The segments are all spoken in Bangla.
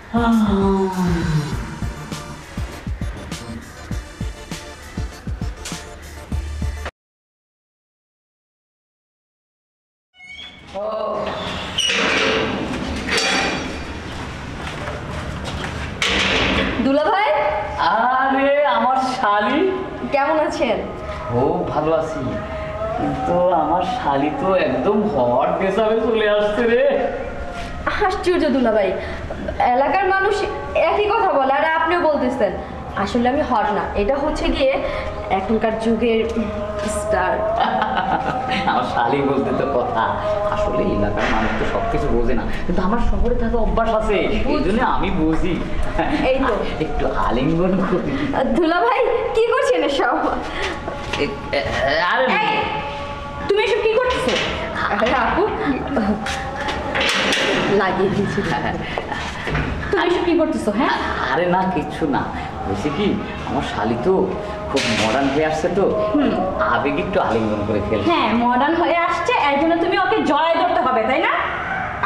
দুলা ভাই, আরে আমার শালি কেমন আছেন? ও ভালো আছি, কিন্তু আমার শালি তো একদম হট হিসাবে চলে আসছে রে। আশ্চর্য দুলা ভাই, এলাকার মানুষ একই কথা বলে আর আপনিও বলতেছেন। আসলে আমি হট না, এটা হচ্ছে গিয়ে এখনকার যুগের স্টার। আমার শালি বলতে তো কথা, আসলে এলাকার মানুষ তো সবকিছু বোঝে না, কিন্তু আমার শহরে থাকা অভ্যাস আছে, এই জন্য আমি বুঝি। এই তো একটু আলিঙ্গন করি। দুলা ভাই কি করছেন এসব? আরে তুমি এসব কি করতেছো? আরে আপু লাগিয়ে দিয়েছি। তুমি এসব কি করতেছো? হ্যাঁ আরে না, কিচ্ছু না, হয়েছে কি আমার শালি তো খুব মডার্ন হয়ে আসছে, তো আবেগ একটু আলিঙ্গন করে ফেলে। হ্যাঁ, মডার্ন হয়ে আসছে, এর জন্য তুমি ওকে জড়ায় ধরতে হবে, তাই না?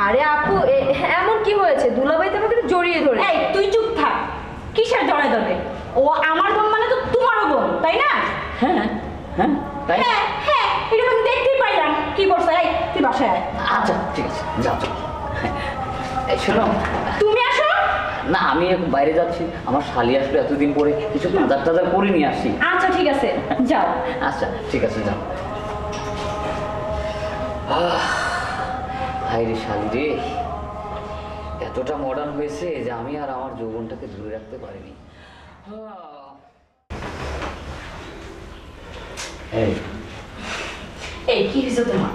আরে আপু এমন কি হয়েছে? দুলাভাই তো আমাকে জড়িয়ে ধরে। এই তুই চুপ থাক, কিসের জড়ায় ধরবে? ও আমার বোন মানে তো তোমারও বোন, তাই না? হ্যাঁ হ্যাঁ তাই। হ্যাঁ হ্যাঁ, এটা আমি দেখতেই পাইলাম। কি করছো? এই তুই বাসায় আয়। আচ্ছা ঠিক আছে, যাও যাও। এই শোনো, তুমি আসো। না আমি এখন বাইরে যাচ্ছি, আমার শালি আসলে এতদিন পরে কিছু বাজার টাজার করে নিয়ে আসি। আচ্ছা ঠিক আছে, যাও। আচ্ছা ঠিক আছে, যাও। হাই রে শালি রে, এতটা মডার্ন হয়েছে যে আমি আর আমার যৌবনটাকে ধরে রাখতে পারিনি। এই এই কি হয়েছে তোমার?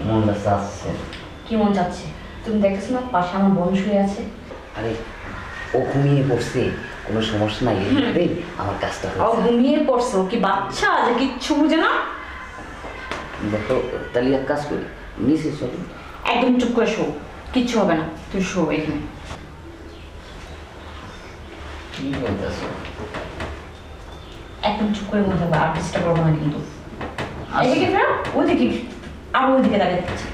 মনটা চাচ্ছে। কি মন যাচ্ছে? তুমি দেখতেছো না পাশে আমার বোন শুয়ে আছে? আরে ও ঘুমিয়ে পড়ছে, কোনো সমস্যা নাই, এইভাবেই আমার কাজটা ও হয়েছে। ঘুমিয়ে পড়ছো? কি বাচ্চা যে কিচ্ছু বুঝে না? দেখো তাহলে এক কাজ করি, নিচে চলো। একদম চুপ করে শো, কিচ্ছু হবে না, তুই শো এখানে। কি বলতেছো? একদম চুপ করে মনে থাকবে, আর চেষ্টা করবো না কিন্তু। এদিকে ফেরো, ওইদিকে, আর ওইদিকে দাঁড়িয়ে থাকছে।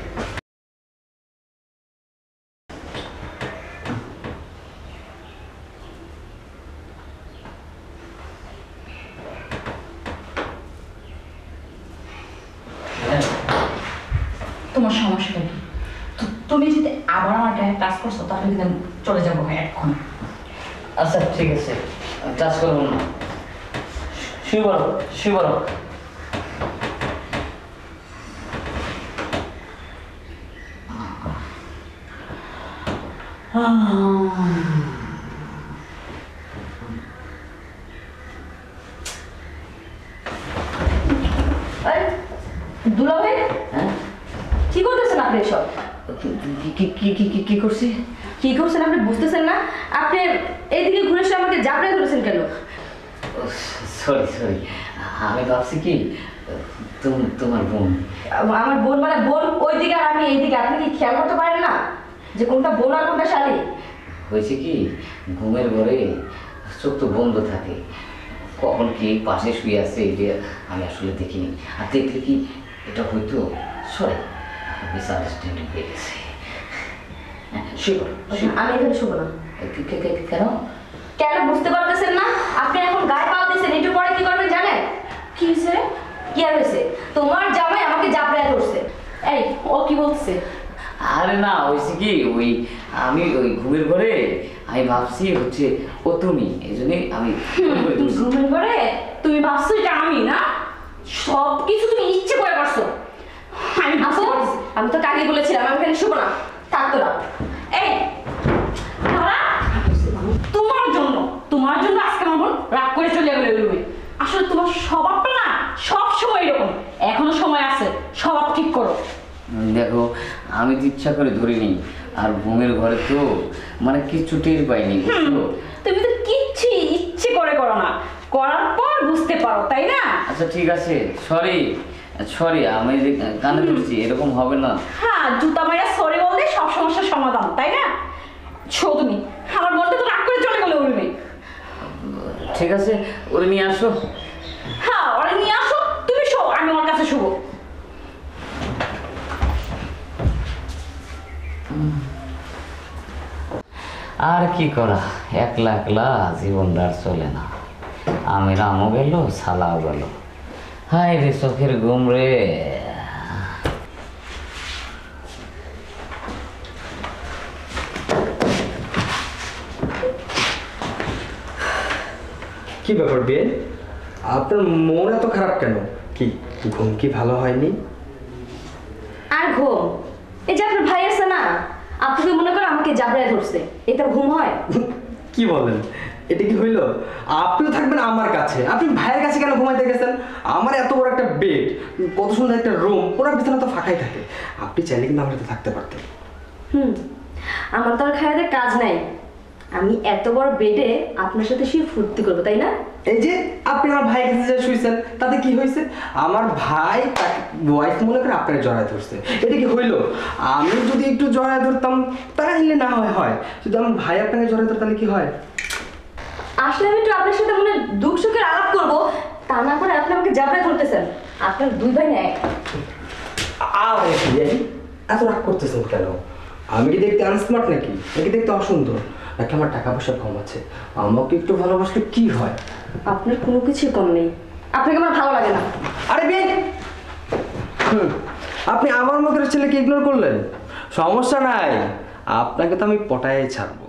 তোমার সমস্যাটা কি? তুমি যদি আবার আমার গায়ে টাচ করছো তাহলে কিন্তু আমি চলে যাবো এখন। আচ্ছা ঠিক আছে, টাচ করবো না, শুয়ে পড়ো শুয়ে পড়ো। দুলা ভাই, হ্যাঁ কি করতেছেন আপনি এসব? কি করছি? কি করছেন আপনি বুঝতেছেন না? আপনি এদিকে ঘুরে এসে আমাকে জাপড়ে ধরেছেন কেন? সরি সরি, আমি ভাবছি কি তোমার বোন। আমার বোন মানে বোন ওইদিকে আর আমি এইদিকে, আপনি কি খেয়াল করতে পারেন না যে কোনটা বোন আর কোনটা শালী? হয়েছে কি, ঘুমের ঘরে চোখ তো বন্ধ থাকে, কখন কি পাশে শুয়ে আছে এটা আমি আসলে দেখিনি, আর দেখলে কি এটা হয়তো সরি মিসআন্ডারস্ট্যান্ডিং হয়ে গেছে। আমি এখানে শুভ না। কেন? কেন বুঝতে পারতেছেন না? আপনি এখন গায়ে পা দিয়েছেন, একটু পরে কি করবেন জানেন? কি হয়েছে? কি আর হয়েছে? তোমার জামাই আমাকে জাপড়ায় ধরছে। এই ও কি বলছে? আরে না, হয়েছে কি ওই আমি ওই ঘুমের ঘরে আমি ভাবছি হচ্ছে ও তুমি, এই জন্যই আমি ঘুমের ঘরে তুমি ভাবছো এটা আমি না? সব কিছু তুমি ইচ্ছে করে করছো। আমি আপু, আমি তো কাকে বলেছিলাম আমি এখানে শুভ না, থাকতো না। এই দাঁড়া, তোমার জন্য আজকে আমার বোন রাগ করে চলে গেল রুমে। আসলে তোমার স্বভাবটা না সব সময় এরকম, এখনো সময় আছে, স্বভাব ঠিক করো। দেখো আমি তো ইচ্ছা করে ধরিনি, আর ঘুমের ঘরে তো মানে কিছু টের পাইনি, বুঝছো? তুমি তো কিচ্ছু ইচ্ছে করে করো না, করার পর বুঝতে পারো, তাই না? আচ্ছা ঠিক আছে, সরি সরি, আমি যে কানে ধরছি এরকম হবে না। হ্যাঁ, জুতা মাইরা সরি বলতে সব সমস্যার সমাধান, তাই না? শো তুমি, আমার বোনটা তো রাগ করে চলে গেল রুমে। ঠিক আছে, ওরে নিয়ে আসো। হ্যাঁ, ওরা নিয়ে আসো, তুমি শো, আমি ওর কাছে শুবো। আর কি করা, একলা একলা জীবনটা আর চলে না। আমি রামও গেল, সালাও গেল। হায় রে চোখের ঘুম রে। কি ব্যাপার বিয়ে, আপনার মন এত খারাপ কেন? কি ঘুম কি ভালো হয়নি? আর ঘুম, এই যে আপনার ভাই আছে না, আপনি মনে করেন আমাকে জাবড়ায় ধরছে, এটা ঘুম হয়? কি বলেন, এটা কি হইলো? আপনিও থাকবেন আমার কাছে, আপনি ভাইয়ের কাছে কেন ঘুমাইতে গেছেন? আমার এত বড় একটা বেড, কত সুন্দর একটা রুম, পুরো বিছানা তো ফাঁকাই থাকে। আপনি চাইলে কিন্তু আমার সাথে থাকতে পারতেন। আমার তো আর খায়াদের কাজ নাই, আমি এত বড় বেডে আপনার সাথে শুয়ে ফুর্তি করবো, তাই না? এই যে আপনি আমার ভাইয়ের কাছে যে শুয়েছেন, তাতে কি হয়েছে? আমার ভাই তাকে ওয়াইফ মনে করে আপনার জড়ায় ধরছে, এটা কি হইলো? আমি যদি একটু জড়ায় ধরতাম তাহলে না হয় হয়, যদি আমার ভাই আপনাকে জড়ায় ধরত তাহলে কি হয়? আসলে আমি একটু আপনার সাথে মনে দুঃখ সুখের আলাপ করবো, তা না করে আপনি আমাকে জাবড়ায় ধরতেছেন। আপনার দুই ভাই না এক। আরে এত রাগ করতেছেন কেন? আমি কি দেখতে আনস্মার্ট নাকি দেখতে অসুন্দর নাকি আমার টাকা পয়সা কম আছে? আমাকে একটু ভালোবাসলে কি হয়? আপনার কোনো কিছুই কম নেই, আপনাকে আমার ভালো লাগে না। আরে বেন, আপনি আমার মতো ছেলেকে ইগনোর করলেন, সমস্যা নাই, আপনাকে তো আমি পটায় ছাড়বো।